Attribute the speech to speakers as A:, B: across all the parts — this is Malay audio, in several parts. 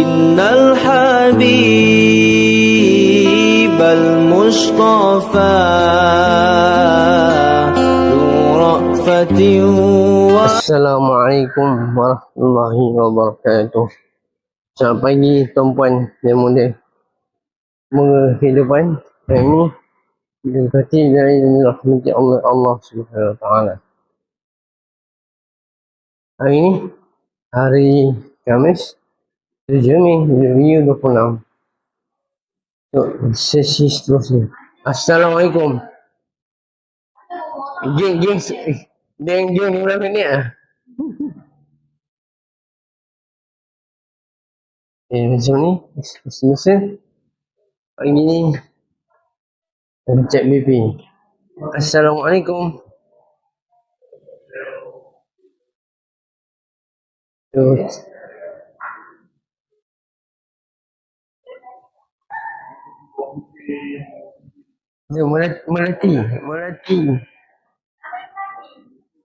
A: إن الحبيب المصطفى ذو رأفة.
B: Assalamualaikum warahmatullahi wabarakatuh. Selamat pagi tuan-puan yang mulia. Semoga kehidupan hari ini diberkati dari rahmat Allah Subhanahu Wa Taala. Hari ini hari Khamis 7 Mei 2026. Untuk sesi seterusnya. Assalamualaikum. Geng 15 minit lah. Macam ni semasa pagi ni cek BP. Assalamualaikum. Melati.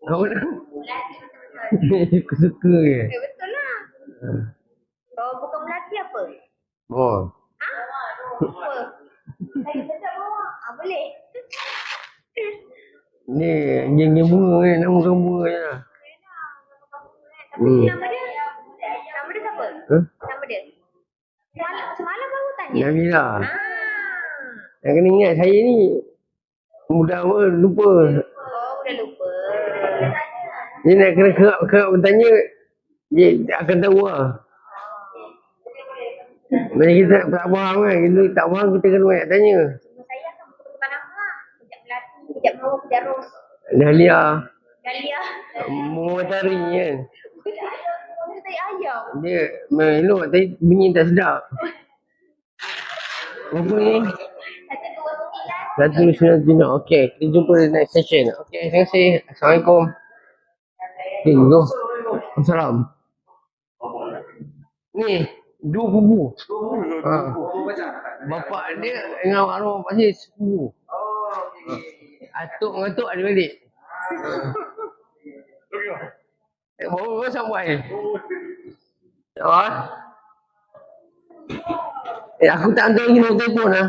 B: Apa dah? Aku suka ke?
C: Betul lah. Kalau bukan Melati apa?
B: Oh.
C: Apa? Saya cakap bawah. Boleh.
B: Ni geng bunga ni, nama bukan bunga je lah.
C: Tapi nama dia siapa? Nama dia? Semalam baru tanya.
B: Nabila. Yang kena ingat saya ni mudah apa, lupa.
C: Oh, dah lupa.
B: Dia nak kena kerap bertanya, dia akan tahu lah. Bila kita tak faham kan, kita tak faham kita kena banyak tanya.
C: Saya akan bertukar nama lah. Kejap Melati, kejap Mawar, kejap Ros.
B: Dahlia.
C: Dahlia.
B: Matahari kan.
C: Saya ayam.
B: Dia melok tapi bunyi tak sedap. Apa ni? 199. Okey, kita jumpa di next session. Okey, terima kasih. Assalamualaikum. Okay, go. Assalam. Ni, 2 bubu. Bapak dia dengan arwah pasir sepupu. Atuk-atuk ada balik. Baru sampai. Aku tak hantar lagi nombor telefon lah.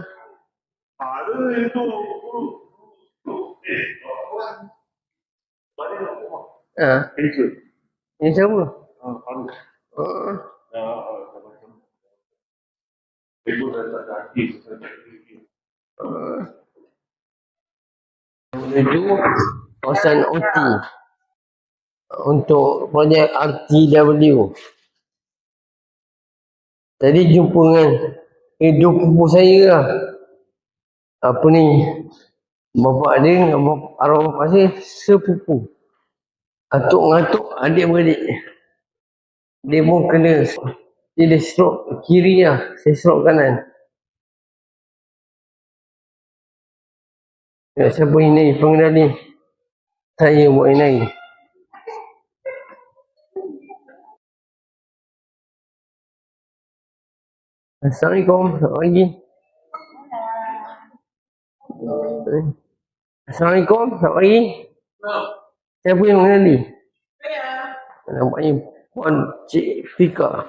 B: Ini siapa? Menuju kawasan OT untuk projek RTW. Tadi jumpa dengan dua pupu saya lah. Apa ni, bapak dia dengan arwah bapak saya sepupu. Atuk-atuk adik-beradik. Dia pun kena, dia stroke kiri lah, saya stroke kanan. Siapa ini pengendali? Saya buat ini. Assalamualaikum. Selamat pagi. Assalamualaikum. Selamat pagi. Siapa yang mengenali? Nampaknya Puan Cik Fika.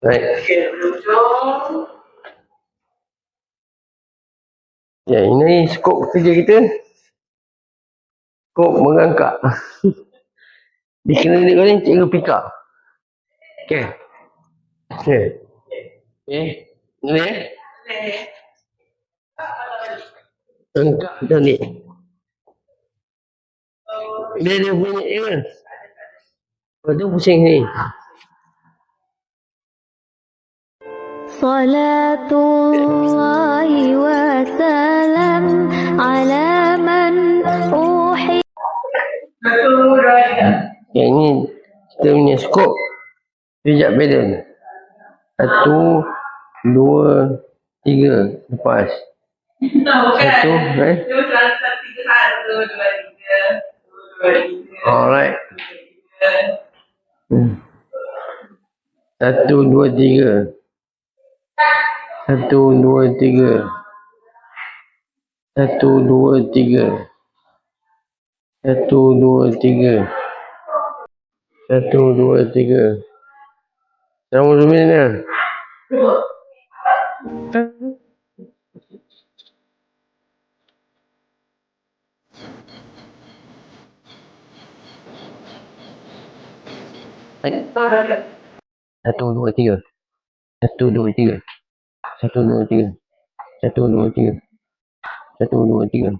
B: Baik. Ya, ini skop kerja kita. Skop mengangkat. Dikenali oleh Cikgu Fika. Okey. Ni. Angkat dah ni. Dia bunyi je kan. Lepas tu pusing ni.
D: Salatullahi wa salam ala man uhi.
B: Yang ni kita punya skop pijak badan. 1, 2, 3 lepas. 1 alright. 1, 2, 3. 1, 2, 3. 1, 2, 3. 1, 2, 3. 1, 2, 3. Sama Zumina. Satu, dua, tiga. 1, 2, 3. 1, 2, 3. 1, 2, 3. 1, 2, 3. 1, 2, 3.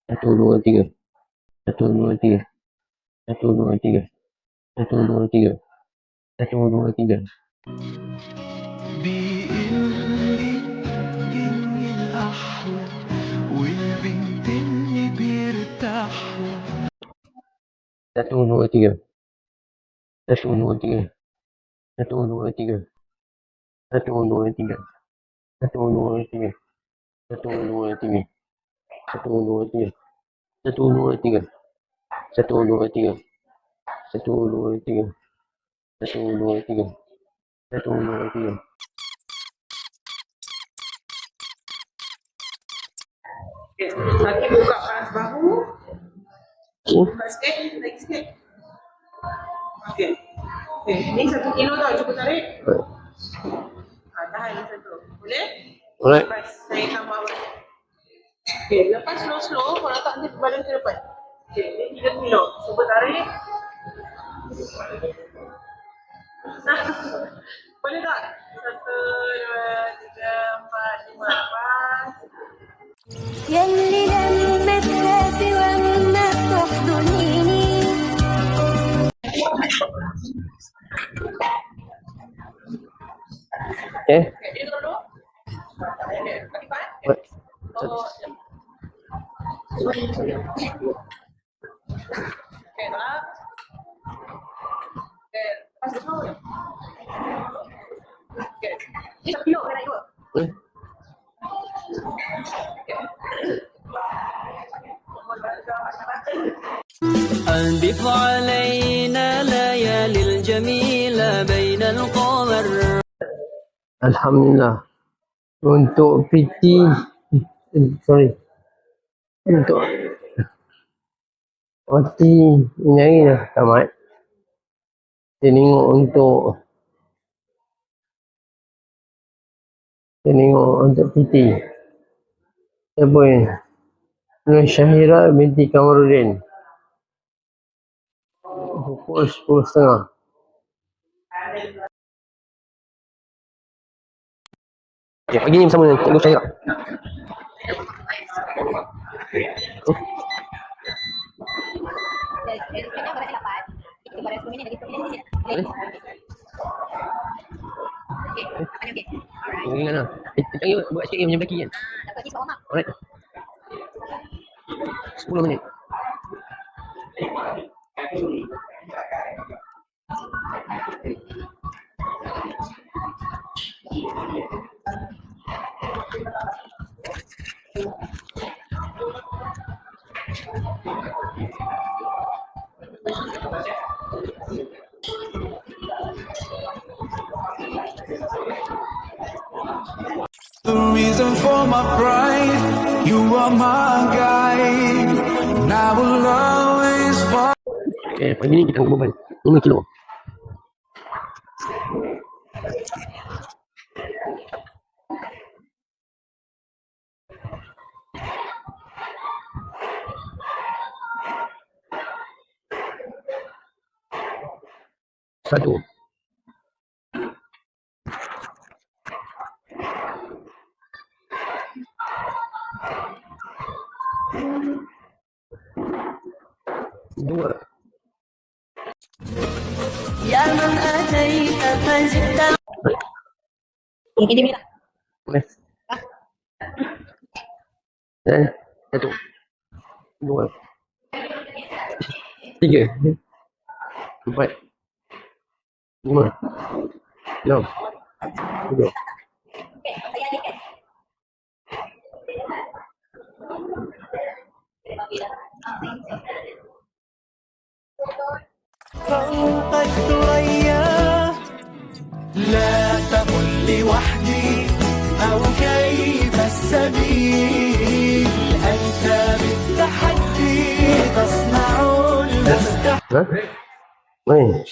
B: 1, 2, 3. 1, 2, 3. 1, 2, 3. 1, 2, 3. 1, 2, 3.
E: بإني الأحلى والبنت اللي بيرتاحوا
B: 1, 2, 3. 1, 2, 3. 1, 2, 3. 1, 2, 3. 1, 2, 3. 1, 2, 3. 1, 2, 3. 1, 2, 3. 1, 2, 3. 1, 2, 3. 1, 2, 3. 1, 2, 3.
F: Okay, kaki buka panas bahu. Buka sikit, naik sikit. Okay. Okay, ni 1 kilo tau, cuba tarik. Tahan ni 1. Boleh?
B: Alright.
F: Lepas saya tambah balik. Okay, lepas slow-slow, kau letak ni badan ke depan. Okay, ni 3 kilo. Cuba tarik. Boleh tak? 1, 2, 3, 4, 5. Lepas.
D: يلي لما تخافي وانا تحضنيني
B: Okay.
F: Okay, dia dulu. Okay, lipat.
B: What?
F: Oh, okay, tak? Okay, lepas tu. Okay, ni 1 kilo, kena naik 2.
B: Eh?
E: أنبث علينا ليالي الجميلة بين القمر
B: Alhamdulillah. Untuk PT, untuk OT ini hari dah tamat. Kita tengok untuk PT. Siapa ni? Nur Syahira binti Kamarudin. Pukul 10.30. Okay, pagi ni bersama dengan Cikgu Syahira. Ringan lah. Kita buat sikit macam kaki kan. Alright. 10 minit.
E: The reason for my pride, you are my guide, and I will always find.
B: Okay, pagi ni kita angkat beban 5 kilo. Satu. Dua.
E: يا من أتيت فزدت
C: Ini bila?
B: Boleh. Dan satu. Dua. Tiga. Empat. 5, 6, 7.
C: Okey, saya adikkan.
E: فوق الثريا لا تقل لوحدي أو كيف السبيل أنت بالتحدي تصنع المستحيل
B: Ha? Main.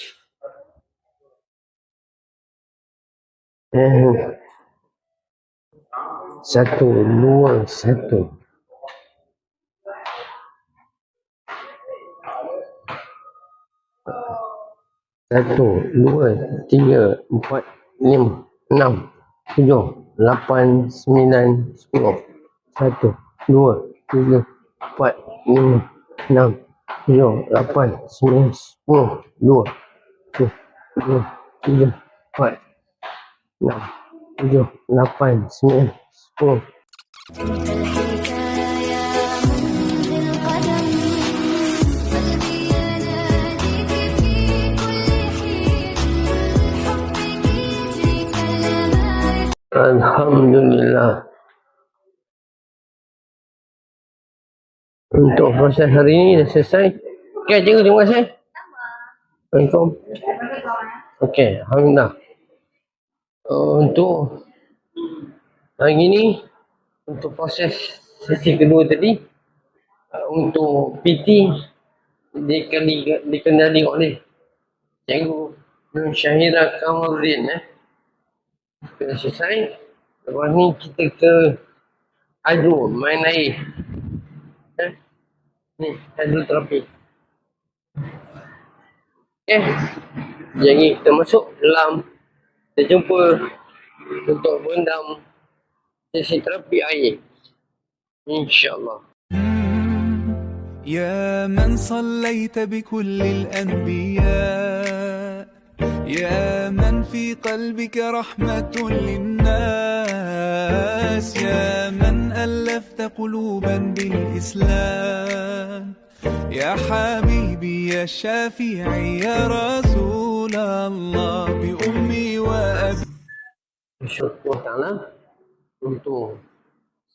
B: Satu, dua, satu. Satu, dua, tiga, empat, lima, enam, tujuh, lapan, sembilan, sepuluh. Satu, dua, tiga, empat, lima, enam, tujuh, lapan, sembilan, sepuluh. Dua, tiga, empat, enam, tujuh, lapan, sembilan, sepuluh.
D: الحكاية منذ القدم قلبي يناديك في كل حين حبك يجري كالماء
B: Alhamdulillah. Untuk proses hari ini dah selesai. Okey, cikgu, terima kasih. Assalamualaikum. Okey, alhamdulillah. Untuk hari ini, untuk proses sesi kedua tadi, untuk PT dikendali oleh cikgu Nur Syahira Kamaluddin. Kita selesai. Lepas ni kita ke hydro, main air. Ni, hidroterapi. Okay. Jadi kita masuk dalam, kita jumpa untuk berendam sesi terapi air. InsyaAllah.
E: يا من صليت بكل الأنبياء يا من في قلبك رحمة للناس يا من ألفت قلوبا بالإسلام يا حبيبي يا شافعي يا رسول الله بأمي وأبي.
B: InsyaAllah ta'ala untuk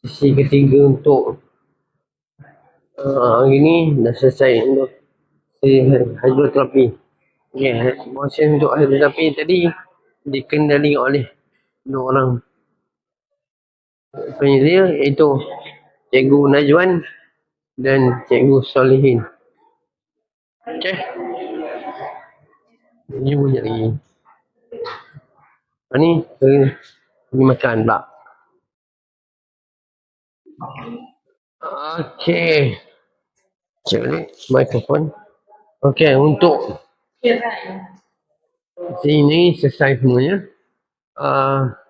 B: sesi ketiga untuk hari ni dah selesai untuk hidroterapi. Okay, proses untuk hidroterapi tadi dikendali oleh dua orang penyedia, iaitu Cikgu Najwan dan Cikgu Solihin. Okay. Ini banyak lagi. Ni pergi makan pula. Okey. Cek mikrofon. Okey, untuk sini selesai semuanya.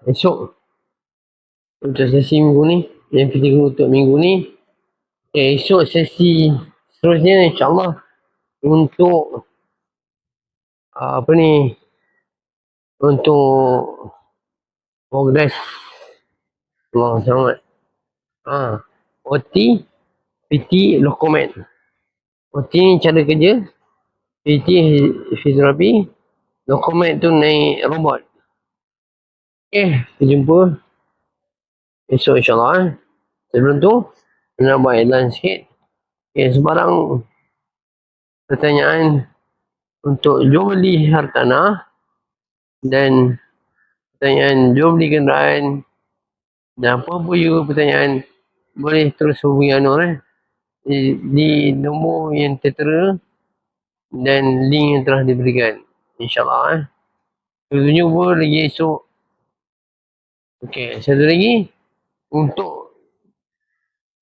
B: Esok untuk sesi minggu ni, yang ketiga untuk minggu ni. Okay, esok sesi seterusnya insyaAllah untuk apa ni, untuk progres Allah selamat. OT, PT, Lokomet. OT ni cara kerja, PT fisioterapi, Lokomet tu naik robot. Okay, kita jumpa esok insyaAllah. Sebelum tu, nak buat iklan sikit. Okay, sebarang pertanyaan untuk jual beli hartanah dan pertanyaan jual beli kenderaan dan apa-apa juga pertanyaan, boleh terus hubungi Anwar di nombor yang tertera dan link yang telah diberikan. InsyaAllah. Kita jumpa lagi esok. Okey, satu lagi. Untuk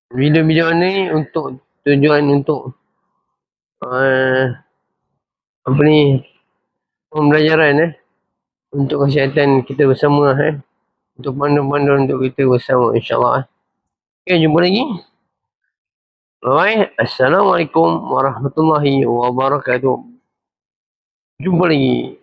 B: video-video ni untuk tujuan untuk apa ni, pembelajaran untuk kesihatan kita bersama untuk panduan-panduan untuk kita bersama insyaAllah. Okay, jumpa lagi. Bye. Assalamualaikum warahmatullahi wabarakatuh. Jumpa lagi.